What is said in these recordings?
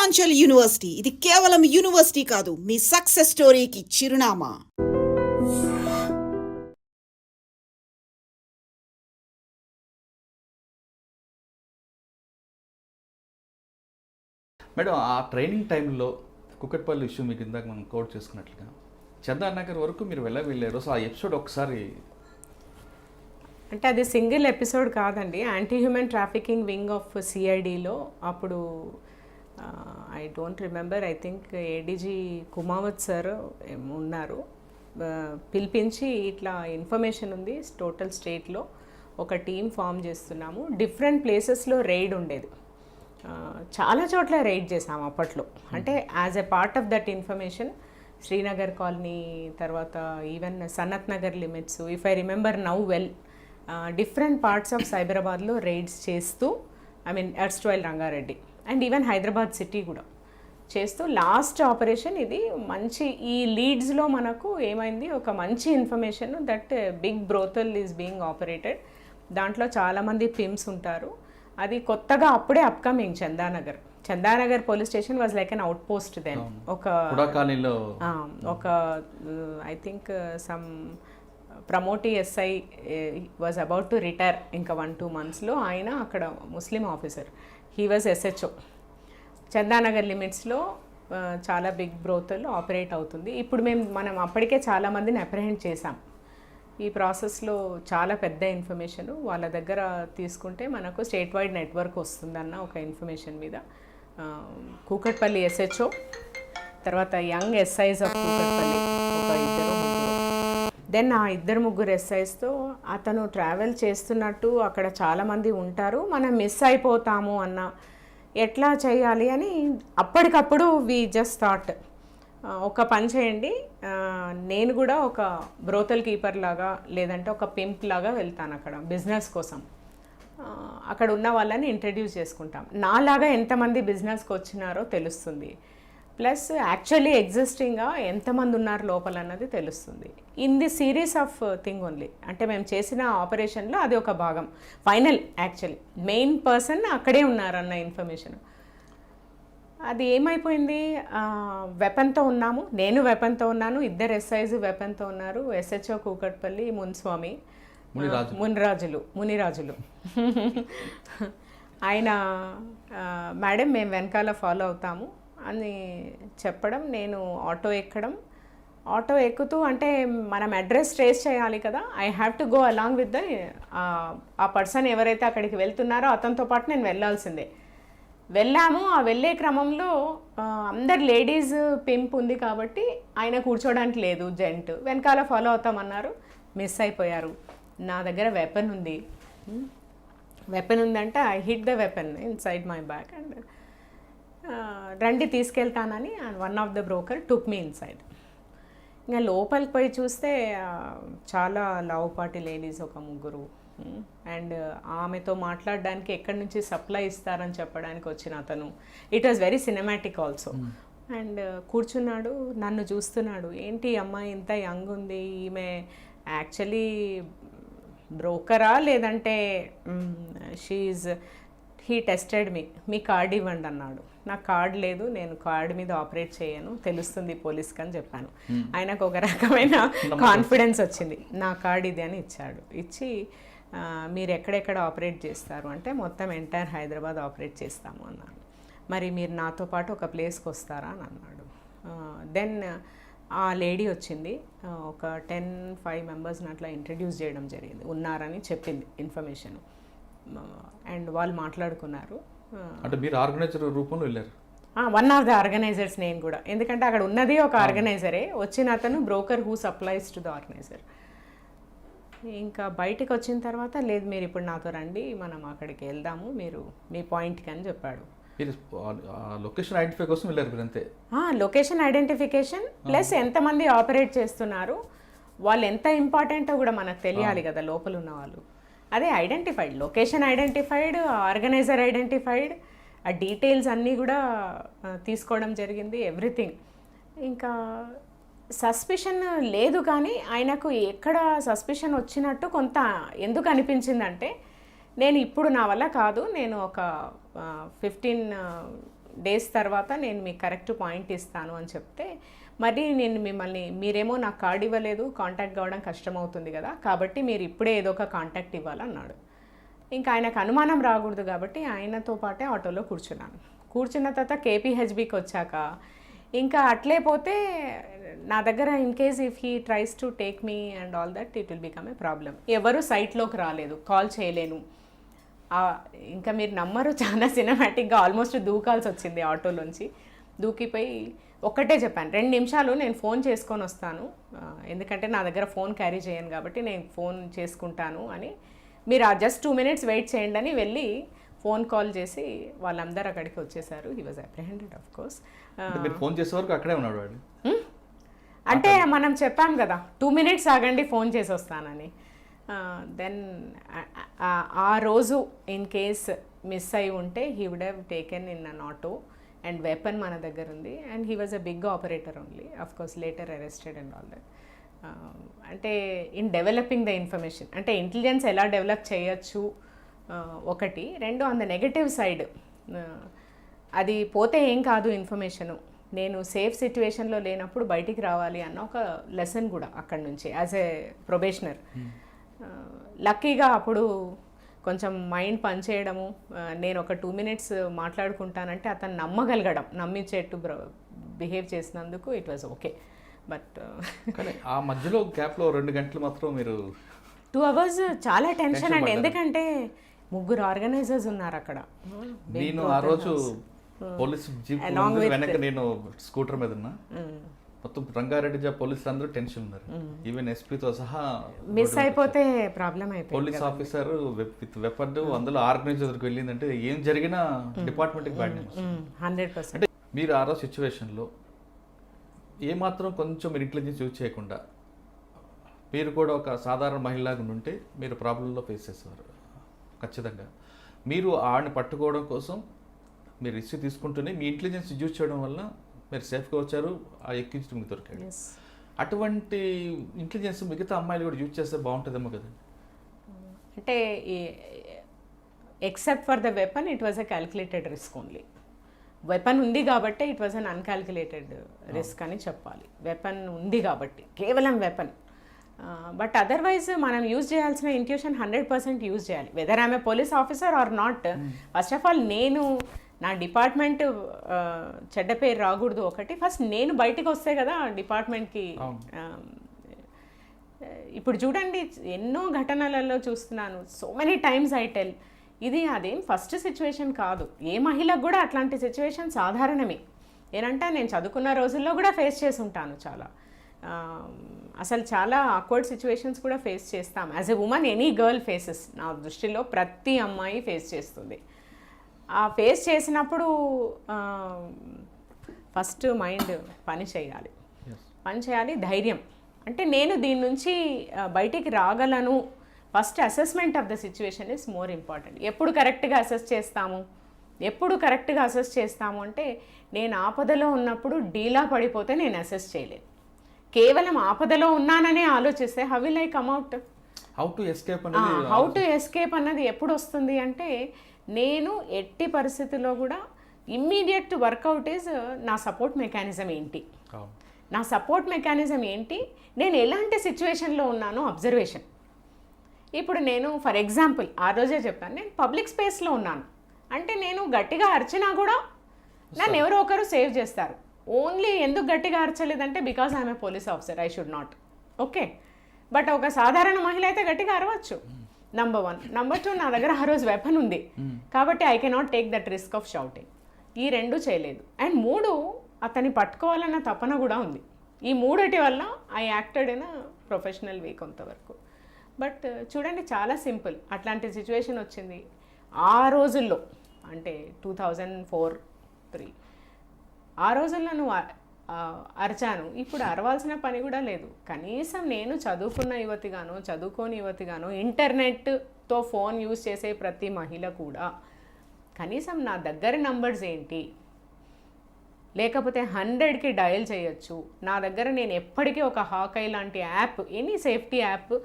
Purvanchal university ఇది కేవలం university కాదు, మీ సక్సెస్ స్టోరీకి చిరునామా. మేడం, ఆ ట్రైనింగ్ టైంలో కుకట్పల్లి ఇష్యూ మీకు ఇందాక మనం కోట్ చేసుకున్నట్లుగా చందానగర్ వరకు మీరు వెళ్ళారు. సో ఆ ఎపిసోడ్ ఒకసారి అంటే అది సింగిల్ ఎపిసోడ్ కాదండి. Anti human trafficking wing of సిఐడిలో అప్పుడు I don't remember, I think ADG Kumawat sir ఉన్నారు. పిలిపించి ఇట్లా ఇన్ఫర్మేషన్ ఉంది, టోటల్ స్టేట్లో ఒక టీం ఫామ్ చేస్తున్నాము, డిఫరెంట్ ప్లేసెస్లో రైడ్ ఉండేది, చాలా చోట్ల రైడ్ చేసాము అప్పట్లో. అంటే as a part of that information Srinagar colony, తర్వాత even Sanath Nagar limits, if I remember now well, different parts of సైబరాబాద్లో రైడ్స్ చేస్తూ, I mean erstwhile Rangareddy and even Hyderabad city కూడా చేస్తూ లాస్ట్ ఆపరేషన్ ఇది మంచి. ఈ లీడ్స్లో మనకు ఏమైంది, ఒక మంచి information that big brothel is being operated, దాంట్లో చాలామంది పిమ్స్ ఉంటారు. అది కొత్తగా అప్పుడే upcoming Chandanagar police station was like an outpost then. ఒక I think some promotee SI was about to retire ఇంకా 1-2 monthsలో. ఆయన అక్కడ Muslim officer, he was SHO. Chandanagar లిమిట్స్లో చాలా బిగ్ బ్రోతల్ ఆపరేట్ అవుతుంది. ఇప్పుడు మనం అప్పటికే చాలామందిని అప్రహెండ్ చేసాం. ఈ ప్రాసెస్లో చాలా పెద్ద ఇన్ఫర్మేషన్ వాళ్ళ దగ్గర తీసుకుంటే మనకు స్టేట్ వైడ్ నెట్వర్క్ వస్తుందన్న ఒక ఇన్ఫర్మేషన్ మీద కూకట్పల్లి ఎస్హెచ్ఓ, తర్వాత యంగ్ ఎస్ఐస్ ఆఫ్ కూకట్పల్లి ఒక 2-3, దెన్ ఆ 2-3 ఎస్ఐస్తో అతను ట్రావెల్ చేస్తున్నట్టు అక్కడ చాలామంది ఉంటారు, మనం మిస్ అయిపోతాము అన్న, ఎట్లా చేయాలి అని అప్పటికప్పుడు వి జస్ట్ థాట్, ఒక పని చేయండి, నేను కూడా ఒక బ్రోతల్ కీపర్ లాగా లేదంటే ఒక పింప్ లాగా వెళ్తాను అక్కడ బిజినెస్ కోసం, అక్కడ ఉన్న వాళ్ళని ఇంట్రడ్యూస్ చేసుకుంటాం, నాలాగా ఎంతమంది బిజినెస్కి వచ్చినారో తెలుస్తుంది, ప్లస్ యాక్చువల్లీ ఎగ్జిస్టింగ్గా ఎంతమంది ఉన్నారు లోపల అన్నది తెలుస్తుంది. In the series of thing only, అంటే మేము చేసిన ఆపరేషన్లో అది ఒక భాగం. ఫైనల్ యాక్చువల్లీ మెయిన్ పర్సన్ అక్కడే ఉన్నారన్న ఇన్ఫర్మేషన్. అది ఏమైపోయింది, వెపన్తో ఉన్నాము, నేను వెపన్తో ఉన్నాను, 2 ఎస్ఐస్ వెపన్తో ఉన్నారు, ఎస్హెచ్ఓ కూకట్పల్లి మున్స్వామి మునిరాజులు ఆయన, మేడం మేము వెనకాల ఫాలో అవుతాము అని చెప్పడం, నేను ఆటో ఎక్కుతూ, అంటే మనం అడ్రస్ ట్రేస్ చేయాలి కదా, I have to go along with ఆ పర్సన్ ఎవరైతే అక్కడికి వెళ్తున్నారో అతనితో పాటు నేను వెళ్ళాల్సిందే. వెళ్ళాము. ఆ వెళ్ళే క్రమంలో అందరు లేడీస్ పింప్ ఉంది కాబట్టి ఆయన కూర్చోడానికి లేదు, జెంట్ వెనకాల ఫాలో అవుతామన్నారు, మిస్ అయిపోయారు. నా దగ్గర వెపన్ ఉందంటే I hit the weapon inside my back and రండి తీసుకెళ్తానని one of the broker took me inside. ఇంకా లోపలికి పోయి చూస్తే చాలా లావుపాటి లేడీస్, ఒక 3, అండ్ ఆమెతో మాట్లాడడానికి ఎక్కడి నుంచి సప్లై ఇస్తారని చెప్పడానికి వచ్చిన అతను, it was very cinematic also. And కూర్చున్నాడు, నన్ను చూస్తున్నాడు, ఏంటి అమ్మాయి ఇంత యంగ్ ఉంది, ఈమె యాక్చువల్లీ బ్రోకరా లేదంటే హీ టెస్టెడ్ మీ కార్డ్ ఇవ్వండి అన్నాడు. నాకు కార్డ్ లేదు, నేను కార్డ్ మీద ఆపరేట్ చేయను, తెలుస్తుంది పోలీస్కి అని చెప్పాను. ఆయనకు ఒక రకమైన కాన్ఫిడెన్స్ వచ్చింది, నా కార్డ్ ఇది అని ఇచ్చి మీరు ఎక్కడెక్కడ ఆపరేట్ చేస్తారు అంటే మొత్తం ఎంటైర్ హైదరాబాద్ ఆపరేట్ చేస్తాము అన్నాను. మరి మీరు నాతో పాటు ఒక ప్లేస్కి వస్తారా అని అన్నాడు. దెన్ ఆ లేడీ వచ్చింది, ఒక 10-5 మెంబర్స్ని అట్లా ఇంట్రడ్యూస్ చేయడం జరిగింది, ఉన్నారని చెప్పింది ఇన్ఫర్మేషన్, అండ్ వాళ్ళు మాట్లాడుకున్నారు. అంటే మీరు ఆర్గనైజర్ రూపంలో వెళ్ళారు? వన్ ఆఫ్ ద ఆర్గనైజర్స్ నేను కూడా, ఎందుకంటే అక్కడ ఉన్నది ఒక ఆర్గనైజరే, వచ్చిన అతను broker who supplies to the organiser. ఇంకా బయటకు వచ్చిన తర్వాత, లేదు మీరు ఇప్పుడు నాతో రండి, మనం అక్కడికి వెళ్దాము, మీరు మీ పాయింట్కి అని చెప్పాడు. లొకేషన్ ఐడెంటిఫై కోసం వెళ్ళారు మీరు అంతే? లొకేషన్ ఐడెంటిఫికేషన్ ప్లస్ ఎంతమంది ఆపరేట్ చేస్తున్నారు, వాళ్ళు ఎంత ఇంపార్టెంటో కూడా మనకు తెలియాలి కదా లోపల ఉన్న వాళ్ళు. అదే identified, location identified, organiser identified, ఆ డీటెయిల్స్ అన్నీ కూడా తీసుకోవడం జరిగింది, ఎవ్రీథింగ్. ఇంకా సస్పిషన్ లేదు, కానీ ఆయనకు ఎక్కడ సస్పిషన్ వచ్చినట్టు కొంత ఎందుకు అనిపించిందంటే, నేను ఇప్పుడు నా వల్ల కాదు, నేను ఒక 15 డేస్ తర్వాత నేను మీకు కరెక్ట్ పాయింట్ ఇస్తాను అని చెప్తే, మరి నేను మిమ్మల్ని, మీరేమో నాకు కార్డ్ ఇవ్వలేదు, కాంటాక్ట్ కావడం కష్టమవుతుంది కదా, కాబట్టి మీరు ఇప్పుడే ఏదో ఒక కాంటాక్ట్ ఇవ్వాలన్నాడు. ఇంకా ఆయనకు అనుమానం రాకూడదు కాబట్టి ఆయనతో పాటే ఆటోలో కూర్చున్నాను. కూర్చున్న తర్వాత కేపీహెచ్బికి వచ్చాక ఇంకా అట్లే పోతే నా దగ్గర in case if he tries to take me and all that it will become a problem. ఎవరు సైట్లోకి రాలేదు, కాల్ చేయలేను. ఇంకా మీరు నమ్మరు, చాలా సినిమాటిక్గా ఆల్మోస్ట్ దూకాల్సి వచ్చింది ఆటోలోంచి. దూకిపోయి ఒక్కటే చెప్పాను, 2 నిమిషాలు నేను ఫోన్ చేసుకొని వస్తాను, ఎందుకంటే నా దగ్గర ఫోన్ క్యారీ చేయను కాబట్టి నేను ఫోన్ చేసుకుంటాను అని, మీరు జస్ట్ 2 minutes వెయిట్ చేయండి అని వెళ్ళి ఫోన్ కాల్ చేసి వాళ్ళందరూ అక్కడికి వచ్చేసారు. He was apprehended of course. మీరు ఫోన్ చేసే వరకు అక్కడే ఉన్నాడు వాడు. అంటే మనం చెప్పాం కదా 2 minutes ఆగండి ఫోన్ చేసి వస్తానని. దెన్ ఆ రోజు ఇన్ కేస్ మిస్ అయి ఉంటే he would have taken in an auto and weapon మన దగ్గర ఉంది. And he was a big operator only, of course later arrested and all that. అంటే ఇన్ డెవలపింగ్ ద ఇన్ఫర్మేషన్, అంటే intelligence ఎలా develop చేయొచ్చు ఒకటి. 2 ఆన్ ద నెగటివ్ సైడ్, అది పోతే ఏం కాదు ఇన్ఫర్మేషను, నేను సేఫ్ సిచ్యువేషన్లో లేనప్పుడు బయటికి రావాలి అన్న ఒక లెసన్ కూడా అక్కడి నుంచి యాజ్ ఏ ప్రొబేషనర్. లక్కీగా అప్పుడు కొంచెం మైండ్ పనిచేయడము, నేను ఒక 2 minutes మాట్లాడుకుంటానంటే అతను నమ్మగలగడం, నమ్మించేట్టు బిహేవ్ చేసినందుకు ఇట్ వాజ్ ఓకే. బట్ కానీ ఆ మధ్యలో గ్యాప్లో 2 గంటలు మాత్రం మీరు 2 hours చాలా టెన్షన్ అండి, ఎందుకంటే 3 ఆర్గనైజర్స్ ఉన్నారు అక్కడ. నేను ఆ రోజు పోలీస్ జీప్ వెనక నేను స్కూటర్ మీద ఉన్నా, మొత్తం రంగారెడ్డి పోలీసులు అందరూ టెన్షన్ ఉన్నారు, ఈవెన్ ఎస్పీతో సహా. మిస్ అయిపోతే ప్రాబ్లం అయిపోయింది. పోలీస్ ఆఫీసర్ విత్ వెపన్, అందులో ఆర్గనైజర్కి వెళ్ళిందంటే ఏం జరిగినా డిపార్ట్మెంట్కి బ్యాడ్ న్యూస్. 100%. అంటే మీరు ఆ రోజు సిచ్యువేషన్లో ఏమాత్రం కొంచెం మీరు ఇంటెలిజెన్స్ యూజ్ చేయకుండా మీరు కూడా ఒక సాధారణ మహిళలాగా ఉంటే మీరు ప్రాబ్లంలో ఫేస్ చేసేవారు ఖచ్చితంగా. మీరు ఆడిని పట్టుకోవడం కోసం మీరు రిస్క్ తీసుకుంటూనే మీ ఇంటెలిజెన్స్ యూజ్ చేయడం వల్ల మీరు సేఫ్గా వచ్చారు, ఆ ఎక్కించడం మీకు దొరికాడు. అటువంటి ఇంటెలిజెన్స్ మిగతా అమ్మాయిలు కూడా యూజ్ చేస్తే బాగుంటుందేమో కదా. అంటే except for the weapon it was a calculated risk only. Weapon ఉంది కాబట్టి it was an uncalculated risk అని చెప్పాలి. వెపన్ ఉంది కాబట్టి, కేవలం వెపన్. బట్ అదర్వైజ్ మనం యూజ్ చేయాల్సిన ఇంట్యూషన్ 100% యూజ్ చేయాలి, whether I'm a police officer or not. First of all నేను నా డిపార్ట్మెంట్ చెడ్డ పేరు రాకూడదు ఒకటి. ఫస్ట్ నేను బయటకు వస్తే కదా డిపార్ట్మెంట్కి. ఇప్పుడు చూడండి ఎన్నో ఘటనలలో చూస్తున్నాను, so many times I tell, ఇది అదేం ఫస్ట్ సిచ్యువేషన్ కాదు, ఏ మహిళకు కూడా అట్లాంటి సిచ్యువేషన్ సాధారణమే. ఏంటంటే నేను చదువుకున్న రోజుల్లో కూడా ఫేస్ చేసి ఉంటాను చాలా. అసలు చాలా ఆక్వర్డ్ సిచ్యువేషన్స్ కూడా ఫేస్ చేస్తాం as a women. Any girl faces, నా దృష్టిలో ప్రతి అమ్మాయి ఫేస్ చేస్తుంది. ఆ ఫేస్ చేసినప్పుడు ఫస్ట్ మైండ్ పని చేయాలి, ధైర్యం. అంటే నేను దీని నుంచి బయటికి రాగలను. First assessment of the situation is more important. ఎప్పుడు కరెక్ట్గా అసెస్ చేస్తాము అంటే నేను ఆపదలో ఉన్నప్పుడు డీలా పడిపోతే నేను అసెస్ చేయలేను. కేవలం ఆపదలో ఉన్నాననే ఆలోచిస్తే how will I come out? How to escape అన్నది ఎప్పుడు వస్తుంది అంటే నేను ఎట్టి పరిస్థితుల్లో కూడా ఇమ్మీడియట్ వర్కౌట్ ఈజ్ నా సపోర్ట్ మెకానిజం ఏంటి, నేను ఎలాంటి సిచ్యువేషన్లో ఉన్నానో అబ్జర్వేషన్. ఇప్పుడు నేను ఫర్ ఎగ్జాంపుల్ ఆ రోజే చెప్పాను, నేను పబ్లిక్ స్పేస్లో ఉన్నాను అంటే నేను గట్టిగా అరిచినా కూడా నన్ను ఎవరో ఒకరు సేవ్ చేస్తారు. ఓన్లీ ఎందుకు గట్టిగా అరచలేదంటే because I'm a police officer, I should not. Okay, but ఒక సాధారణ మహిళ అయితే గట్టిగా అరవచ్చు. నంబర్ 1. నంబర్ 2, నా దగ్గర ఆ రోజు వెపన్ ఉంది కాబట్టి I cannot take that risk of shouting. ఈ 2 చేయలేదు. అండ్ 3, అతన్ని పట్టుకోవాలన్న తపన కూడా ఉంది. ఈ 3 వల్ల ఐ యాక్టెడ్ ఇన్ ప్రొఫెషనల్ వే కొంతవరకు. బట్ చూడండి చాలా సింపుల్, అట్లాంటి సిచ్యువేషన్ వచ్చింది ఆ రోజుల్లో, అంటే 2004-03 ఆ రోజుల్లో నువ్వు అరిచాను. ఇప్పుడు అరవాల్సిన పని కూడా లేదు. కనీసం నేను చదువుకున్న యువతిగానో చదువుకోని యువతిగానో ఇంటర్నెట్తో ఫోన్ యూజ్ చేసే ప్రతి మహిళ కూడా కనీసం నా దగ్గర నంబర్స్ ఏంటి, లేకపోతే 100కి డయల్ చేయొచ్చు. నా దగ్గర నేను ఎప్పటికీ ఒక హాకై లాంటి app, any safety app,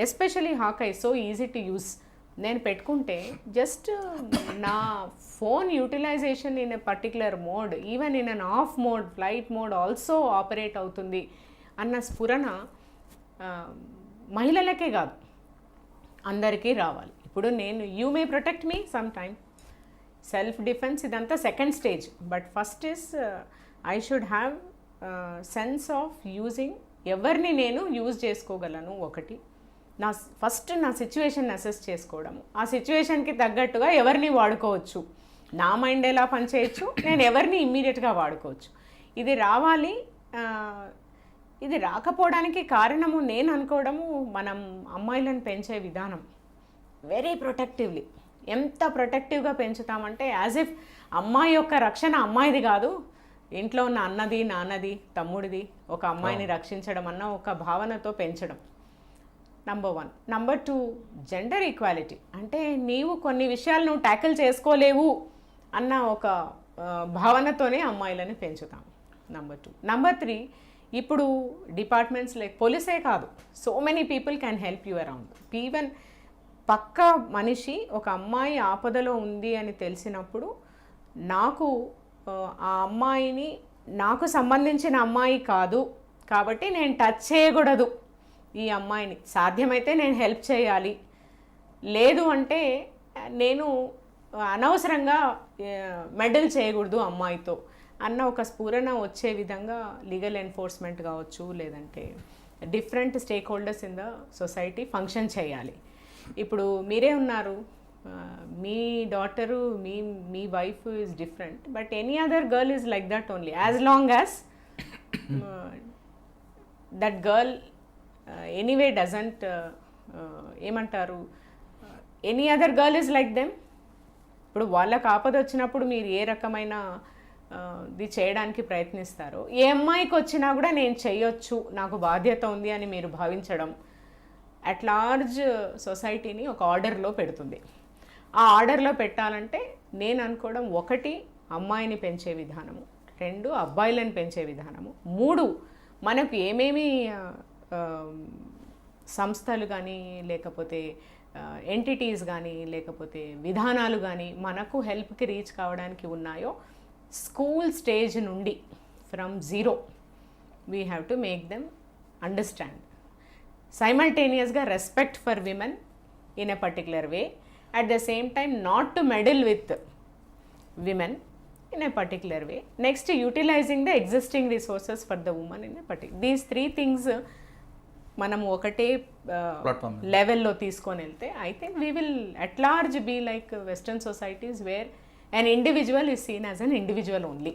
especially Hawkeye, so easy to use, నేను పెట్టుకుంటే జస్ట్ నా phone utilization in a particular mode, even in an off mode, flight mode also operate అవుతుంది అన్న స్ఫురణ మహిళలకే కాదు అందరికీ రావాలి. ఇప్పుడు నేను you may protect me some time, self defence ఇదంతా second stage, but first is I should have sense of using, ఎవరిని నేను యూజ్ చేసుకోగలను ఒకటి, నా ఫస్ట్ నా సిచ్యువేషన్ అసెస్ చేసుకోవడము, ఆ సిచ్యువేషన్కి తగ్గట్టుగా ఎవరిని వాడుకోవచ్చు, నా మైండ్ ఎలా పనిచేయచ్చు, నేను ఎవరిని ఇమ్మీడియట్గా వాడుకోవచ్చు. ఇది రావాలి. ఇది రాకపోవడానికి కారణము నేను అనుకోవడము మనం అమ్మాయిలను పెంచే విధానం వెరీ ప్రొటెక్టివ్లీ. ఎంత ప్రొటెక్టివ్గా పెంచుతామంటే యాజ్ ఇఫ్ అమ్మాయి యొక్క రక్షణ అమ్మాయిది కాదు, ఇంట్లో ఉన్న అన్నది, నాన్నది, తమ్ముడిది, ఒక అమ్మాయిని రక్షించడం అన్న ఒక భావనతో పెంచడం. నంబర్ 1. Number 2, gender equality. అంటే నీవు కొన్ని విషయాలు నువ్వు ట్యాకిల్ చేసుకోలేవు అన్న ఒక భావనతోనే అమ్మాయిలని పెంచుతాం. నంబర్ 2. నంబర్ 3, ఇప్పుడు డిపార్ట్మెంట్స్ లైక్ పోలీసే కాదు, so many people can help you around. Even పక్క మనిషి ఒక అమ్మాయి ఆపదలో ఉంది అని తెలిసినప్పుడు నాకు ఆ అమ్మాయిని, నాకు సంబంధించిన అమ్మాయి కాదు కాబట్టి నేను టచ్ చేయకూడదు ఈ అమ్మాయిని, సాధ్యమైతే నేను హెల్ప్ చేయాలి, లేదు అంటే నేను అనవసరంగా మెడల్ చేయకూడదు అమ్మాయితో అన్న ఒక స్ఫురణ వచ్చే విధంగా లీగల్ ఎన్ఫోర్స్మెంట్ కావచ్చు, లేదంటే different stakeholders in the society function చేయాలి. ఇప్పుడు మీరే ఉన్నారు, మీ డాటరు, మీ wife is different, but any other girl is like that only, as long as that girl anyway doesn't ఏమంటారు, any other girl is like them. ఇప్పుడు వాళ్ళకి ఆపద వచ్చినప్పుడు మీరు ఏ రకమైన ఇది చేయడానికి ప్రయత్నిస్తారో, ఏ అమ్మాయికి వచ్చినా కూడా నేను చేయొచ్చు, నాకు బాధ్యత ఉంది అని మీరు భావించడం అట్ లార్జ్ సొసైటీని ఒక ఆర్డర్లో పెడుతుంది. ఆ ఆర్డర్లో పెట్టాలంటే నేను అనుకోవడం, 1 అమ్మాయిని పెంచే విధానము, 2 అబ్బాయిలను పెంచే విధానము, 3 మనకు ఏమేమి సంస్థలు కానీ లేకపోతే ఎంటిటీస్ కానీ లేకపోతే విధానాలు కానీ మనకు హెల్ప్కి రీచ్ కావడానికి ఉన్నాయో, స్కూల్ స్టేజ్ నుండి from 0 we have to make them understand. సైమల్టేనియస్గా respect for women in a particular way, at the same time not to meddle with women in a particular way. Next, utilizing the existing resources for the woman in a particular. These 3 things మనం ఒకటే లెవెల్లో తీసుకొని వెళ్తే I think we will at large be like western societies where an individual is seen as an individual only.